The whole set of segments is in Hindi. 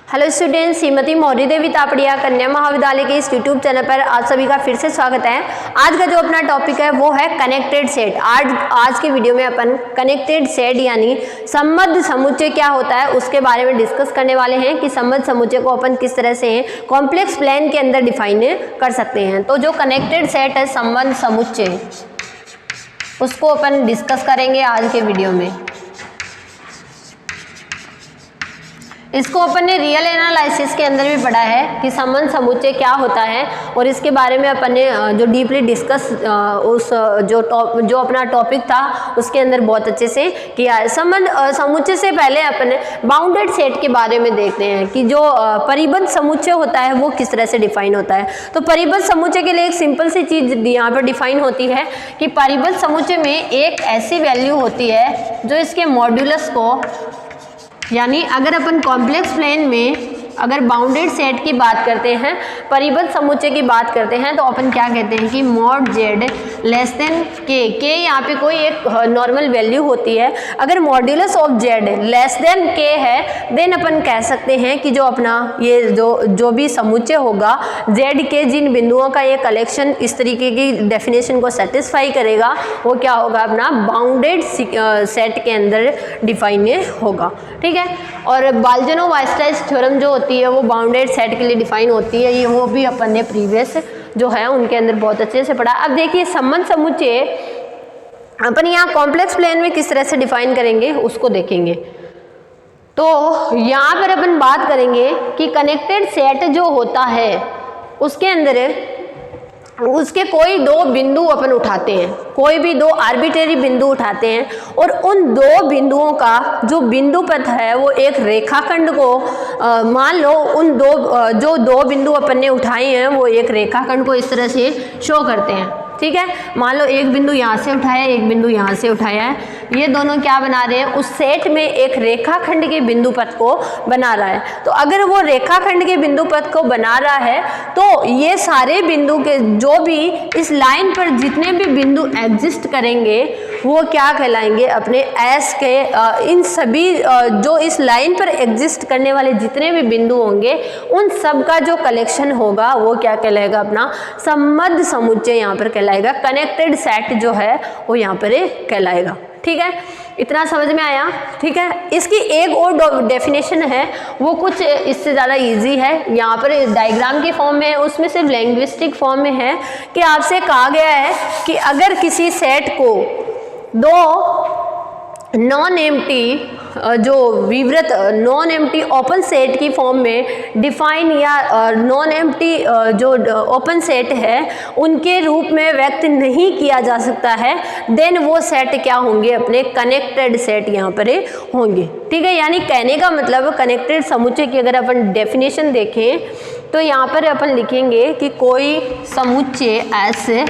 हेलो स्टूडेंट्स, श्रीमती मौर्य देवी तापड़िया कन्या महाविद्यालय के इस यूट्यूब चैनल पर आप सभी का फिर से स्वागत है। आज का जो अपना टॉपिक है वो है कनेक्टेड सेट। आज के वीडियो में अपन कनेक्टेड सेट यानी संबद्ध समुच्चय क्या होता है उसके बारे में डिस्कस करने वाले हैं कि संबद्ध समुच्चय को अपन किस तरह से कॉम्प्लेक्स प्लेन के अंदर डिफाइन कर सकते हैं। तो जो कनेक्टेड सेट है संबद्ध समुच्चय, उसको अपन डिस्कस करेंगे आज के वीडियो में। इसको अपन ने रियल एनालिसिस के अंदर भी पढ़ा है कि संबद्ध समुच्चय क्या होता है और इसके बारे में अपन ने जो डीपली डिस्कस उस जो अपना टॉपिक था उसके अंदर बहुत अच्छे से किया है। संबद्ध समुच्चय से पहले अपन बाउंडेड सेट के बारे में देखते हैं कि जो परिबद्ध समुच्चय होता है वो किस तरह से डिफाइन होता है। तो परिबद्ध समुच्चय के लिए एक सिंपल सी चीज़ यहाँ पर डिफाइन होती है कि परिबद्ध समुच्चय में एक ऐसी वैल्यू होती है जो इसके मॉड्यूलस को, यानी अगर अपन कॉम्प्लेक्स प्लेन में अगर बाउंडेड सेट की बात करते हैं, परिबद्ध समुच्चय की बात करते हैं, तो अपन क्या कहते हैं कि मॉड जेड लेस देन के यहाँ पे कोई एक नॉर्मल वैल्यू होती है। अगर modulus of Z less than के है देन अपन कह सकते हैं कि जो अपना ये जो भी समुच्चय होगा जेड के जिन बिंदुओं का ये कलेक्शन इस तरीके की डेफिनेशन को सेटिस्फाई करेगा वो क्या होगा, अपना बाउंडेड सेट के अंदर डिफाइन होगा। ठीक है। और बाल्ज़नो-वायस्टाइस थ्योरम जो होती है वो बाउंडेड सेट के लिए डिफाइन होती है, ये वो भी अपन ने प्रीवियस जो है उनके अंदर बहुत अच्छे से पढ़ा। अब देखिए संबद्ध समुच्चय अपन यहाँ कॉम्प्लेक्स प्लेन में किस तरह से डिफाइन करेंगे उसको देखेंगे। तो यहाँ पर अपन बात करेंगे कि कनेक्टेड सेट जो होता है उसके अंदर उसके कोई दो बिंदु अपन उठाते हैं, कोई भी दो आर्बिट्रेरी बिंदु उठाते हैं और उन दो बिंदुओं का जो बिंदु पथ है वो एक रेखाखंड को मान लो उन दो बिंदु अपन ने उठाए हैं वो एक रेखाखंड को इस तरह से शो करते हैं। ठीक है। मान लो एक बिंदु यहाँ से उठाया, एक बिंदु यहाँ से उठाया है, ये दोनों क्या बना रहे हैं, उस सेट में एक रेखाखंड के बिंदु पथ को बना रहा है। तो अगर वो रेखाखंड के बिंदु पथ को बना रहा है तो ये सारे बिंदु के जो भी इस लाइन पर जितने भी बिंदु एग्जिस्ट करेंगे वो क्या कहलाएंगे, अपने एस के इन सभी जो इस लाइन पर एग्जिस्ट करने वाले जितने भी बिंदु होंगे उन सब का जो कलेक्शन होगा वो क्या कहलाएगा, अपना संबद्ध समुच्चय यहाँ पर कहलाएगा। कनेक्टेड सेट जो है वो यहाँ पर कहलाएगा। ठीक है, इतना समझ में आया। ठीक है। इसकी एक और डेफिनेशन है वो कुछ इससे ज़्यादा इजी है, यहाँ पर डायग्राम के फॉर्म में है, उसमें सिर्फ लैंग्विस्टिक फॉर्म में है कि आपसे कहा गया है कि अगर किसी सेट को दो नॉन एम्प्टी जो विवृत नॉन एम्प्टी ओपन सेट की फॉर्म में डिफाइन या नॉन एम्प्टी जो ओपन सेट है उनके रूप में व्यक्त नहीं किया जा सकता है, देन वो सेट क्या होंगे, अपने कनेक्टेड सेट यहाँ पर होंगे। ठीक है। यानी कहने का मतलब कनेक्टेड समुच्चय की अगर अपन डेफिनेशन देखें तो यहाँ पर अपन लिखेंगे कि कोई समुच्चय ऐसे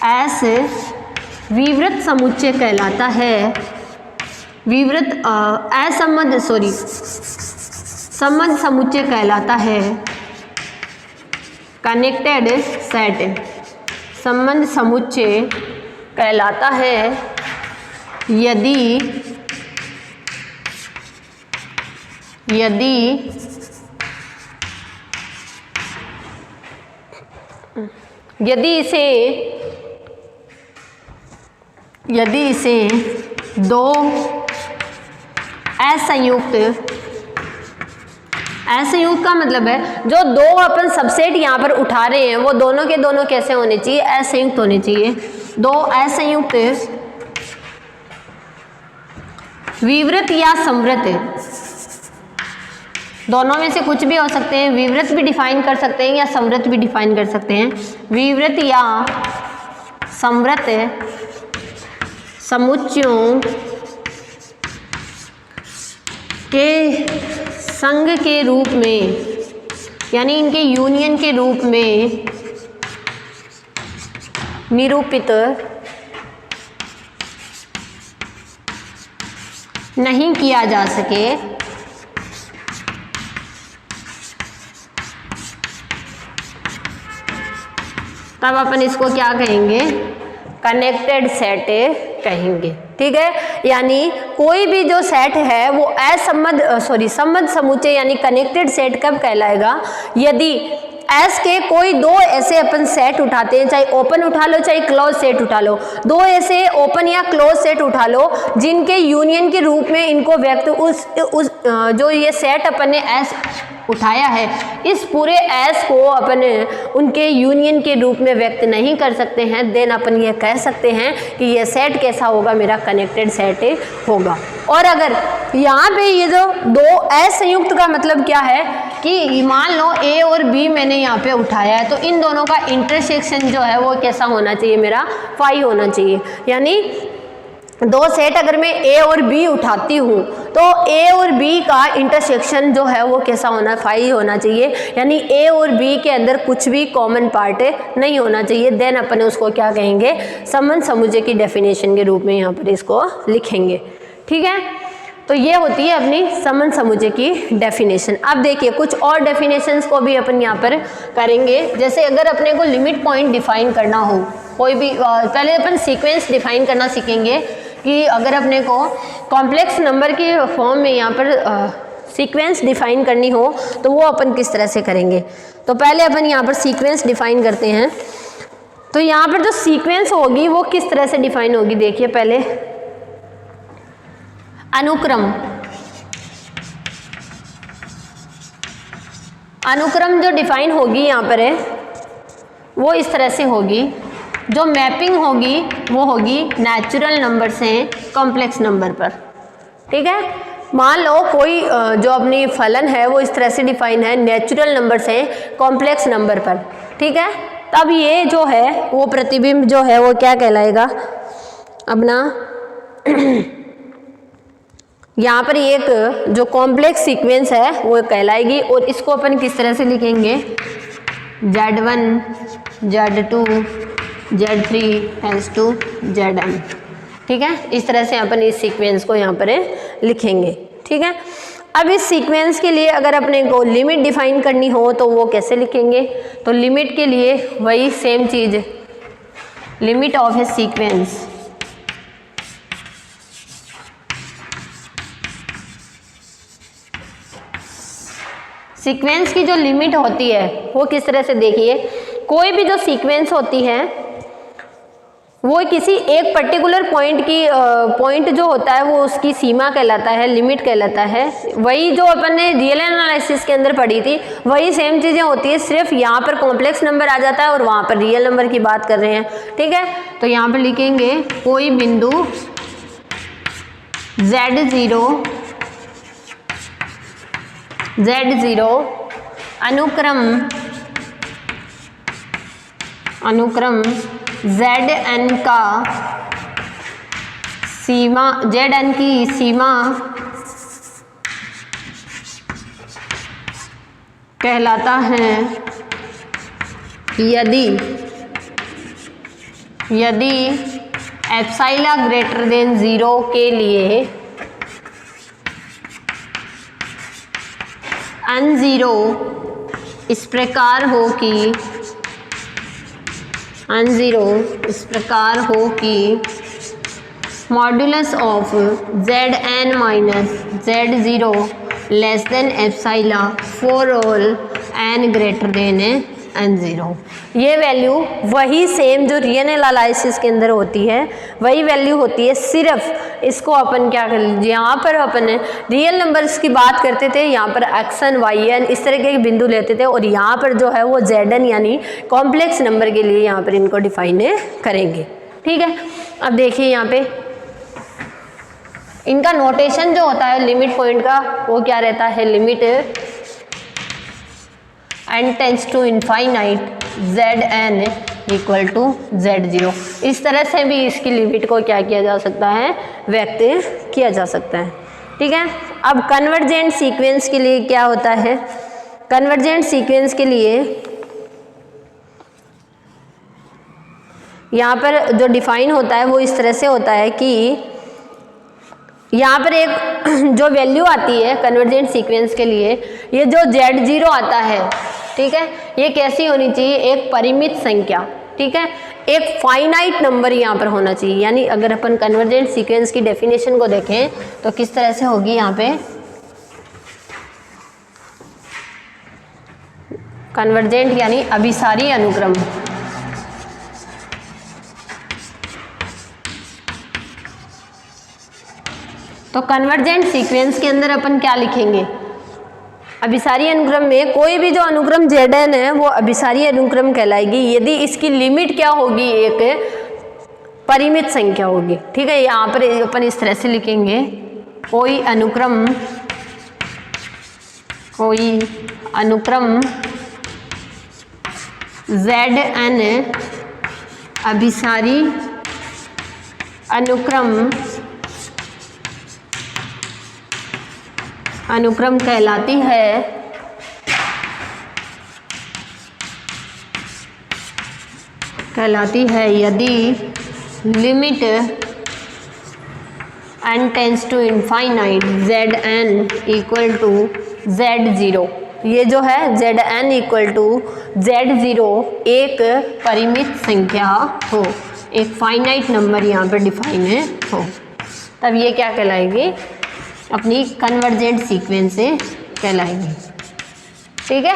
ऐसे विवृत समुच्चय कहलाता है, संबद्ध समुच्चय कहलाता है कनेक्टेड सेट। संबद्ध समुच्चय कहलाता है यदि इसे दो असंयुक्त का मतलब है जो दो अपन सबसेट यहाँ पर उठा रहे हैं वो दोनों के दोनों कैसे होने चाहिए, असंयुक्त होने चाहिए। दो असंयुक्त विवृत या संवृत, दोनों में से कुछ भी हो सकते हैं, विवृत भी डिफाइन कर सकते हैं या संवृत भी डिफाइन कर सकते हैं। विवृत या संवृत समुच्चयों के संघ के रूप में, यानी इनके यूनियन के रूप में निरूपित नहीं किया जा सके तब अपन इसको क्या कहेंगे, कनेक्टेड सेट कहेंगे। ठीक है। यानी कोई भी जो सेट है वो संबद्ध समुच्चय यानी कनेक्टेड सेट कब कहलाएगा, यदि एस के कोई दो ऐसे अपन सेट उठाते हैं, चाहे ओपन उठा लो चाहे क्लोज सेट उठा लो, दो ऐसे ओपन या क्लोज सेट उठा लो जिनके यूनियन के रूप में इनको व्यक्त उस जो ये सेट अपन ने एस उठाया है, इस पूरे एस को अपन उनके यूनियन के रूप में व्यक्त नहीं कर सकते हैं, देन अपन ये कह सकते हैं कि ये सेट कैसा होगा, मेरा कनेक्टेड सेट होगा। और अगर यहाँ पे ये जो दो असंयुक्त का मतलब क्या है कि मान लो ए और बी मैंने यहाँ पे उठाया है, तो इन दोनों का इंटरसेक्शन जो है वो कैसा होना चाहिए, मेरा फाई होना चाहिए। यानी दो सेट अगर मैं ए और बी उठाती हूँ तो ए और बी का इंटरसेक्शन जो है वो कैसा होना, फाई होना चाहिए। यानी ए और बी के अंदर कुछ भी कॉमन पार्ट नहीं होना चाहिए, देन अपन उसको क्या कहेंगे, संबंध समुच्चय की डेफिनेशन के रूप में यहाँ पर इसको लिखेंगे। ठीक है, तो ये होती है अपनी संबंध समुच्चय की डेफिनेशन। अब देखिए कुछ और डेफिनेशंस को भी अपन यहाँ पर करेंगे। जैसे अगर अपने को लिमिट पॉइंट डिफाइन करना हो, कोई भी पहले अपन सीक्वेंस डिफाइन करना सीखेंगे कि अगर अपने को कॉम्प्लेक्स नंबर के फॉर्म में यहाँ पर सीक्वेंस डिफाइन करनी हो तो वो अपन किस तरह से करेंगे। तो पहले अपन यहाँ पर सीक्वेंस डिफाइन करते हैं। तो यहाँ पर जो सीक्वेंस होगी वो किस तरह से डिफाइन होगी, देखिए पहले अनुक्रम जो डिफाइन होगी यहाँ पर है वो इस तरह से होगी। जो मैपिंग होगी वो होगी नेचुरल नंबर से कॉम्प्लेक्स नंबर पर। ठीक है, मान लो कोई जो अपनी फलन है वो इस तरह से डिफाइन है, नेचुरल नंबर से कॉम्प्लेक्स नंबर पर। ठीक है, तब ये जो है वो प्रतिबिंब जो है वो क्या कहलाएगा अपना यहाँ पर एक जो कॉम्प्लेक्स सीक्वेंस है वो कहलाएगी। और इसको अपन किस तरह से लिखेंगे, Z1 Z2 Z3 Z2 Zn। ठीक है, इस तरह से अपन इस सीक्वेंस को यहाँ पर लिखेंगे। ठीक है, अब इस सीक्वेंस के लिए अगर अपने को लिमिट डिफाइन करनी हो तो वो कैसे लिखेंगे, तो लिमिट के लिए वही same cheese, limit of A sequence sequence की जो लिमिट होती है वो किस तरह से, देखिए कोई भी जो सीक्वेंस होती है वो किसी एक पर्टिकुलर पॉइंट की पॉइंट जो होता है वो उसकी सीमा कहलाता है, लिमिट कहलाता है। वही जो अपन ने रियल एनालिसिस के अंदर पढ़ी थी वही सेम चीज़ें होती है, सिर्फ यहाँ पर कॉम्प्लेक्स नंबर आ जाता है और वहाँ पर रियल नंबर की बात कर रहे हैं। ठीक है, तो यहाँ पर लिखेंगे कोई बिंदु Z0 अनुक्रम Zn का सीमा, Zn की सीमा कहलाता है यदि एप्सिलॉन ग्रेटर देन 0 के लिए n0 इस प्रकार हो कि modulus of Zn minus Z0 less than epsilon for all n greater than n0। ये वैल्यू वही सेम जो रियल एनालिसिस के अंदर होती है वही वैल्यू होती है, सिर्फ इसको अपन क्या कर लीजिए, यहाँ पर अपन रियल नंबर्स की बात करते थे, यहाँ पर xn yn इस तरह के बिंदु लेते थे, और यहाँ पर जो है वो Zn यानी कॉम्प्लेक्स नंबर के लिए यहाँ पर इनको डिफाइन करेंगे। ठीक है, अब देखिए यहाँ पे इनका नोटेशन जो होता है लिमिट पॉइंट का वो क्या रहता है, limit n tends to infinite Zn equal to Z0। इस तरह से भी इसकी लिमिट को क्या किया जा सकता है, व्यक्त किया जा सकता है। ठीक है, अब कन्वर्जेंट सीक्वेंस के लिए क्या होता है, कन्वर्जेंट सीक्वेंस के लिए यहाँ पर जो डिफाइन होता है वो इस तरह से होता है कि यहाँ पर एक जो वैल्यू आती है कन्वर्जेंट सीक्वेंस के लिए, ये जो Z0 आता है, ठीक है, ये कैसी होनी चाहिए, एक परिमित संख्या। ठीक है, एक फाइनाइट नंबर यहाँ पर होना चाहिए। यानी अगर अपन कन्वर्जेंट सीक्वेंस की डेफिनेशन को देखें तो किस तरह से होगी यहाँ पे, कन्वर्जेंट यानी अभिसारी अनुक्रम। तो कन्वर्जेंट सीक्वेंस के अंदर अपन क्या लिखेंगे, अभिसारी अनुक्रम में कोई भी जो अनुक्रम Zn है वो अभिसारी अनुक्रम कहलाएगी यदि इसकी लिमिट क्या होगी, एक परिमित संख्या होगी। ठीक है, यहाँ पर अपन इस तरह से लिखेंगे, कोई अनुक्रम Zn अभिसारी अनुक्रम कहलाती है यदि limit n tends to infinite Zn equal to Z0। ये जो है Zn इक्वल टू Z0 एक परिमित संख्या हो, एक फाइनाइट नंबर यहाँ पर डिफाइन है हो, तब ये क्या कहलाएगी, अपनी कन्वर्जेंट सीक्वेंस से कहलाएगी। ठीक है,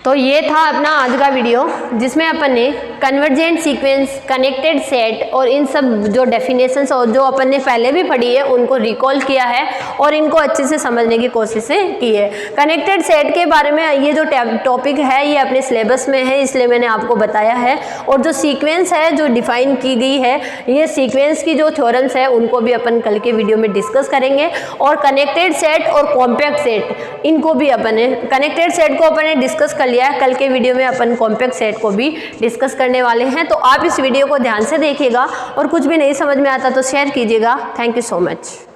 तो ये था अपना आज का वीडियो जिसमें अपन ने कन्वर्जेंट सीक्वेंस, कनेक्टेड सेट और इन सब जो डेफिनेशंस और जो अपन ने पहले भी पढ़ी है उनको रिकॉल किया है और इनको अच्छे से समझने की कोशिश की है। कनेक्टेड सेट के बारे में ये जो टॉपिक है ये अपने सिलेबस में है, इसलिए मैंने आपको बताया है। और जो सीक्वेंस है जो डिफाइन की गई है, ये सीक्वेंस की जो थ्योरम्स है उनको भी अपन कल के वीडियो में डिस्कस करेंगे। और कनेक्टेड सेट और कॉम्पैक्ट सेट, इनको भी अपन ने, कनेक्टेड सेट को अपन ने डिस्कस कर लिया है, कल के वीडियो में अपन कॉम्पैक्ट सेट को भी डिस्कस करने वाले हैं। तो आप इस वीडियो को ध्यान से देखिएगा और कुछ भी नहीं समझ में आता तो शेयर कीजिएगा। Thank you so much.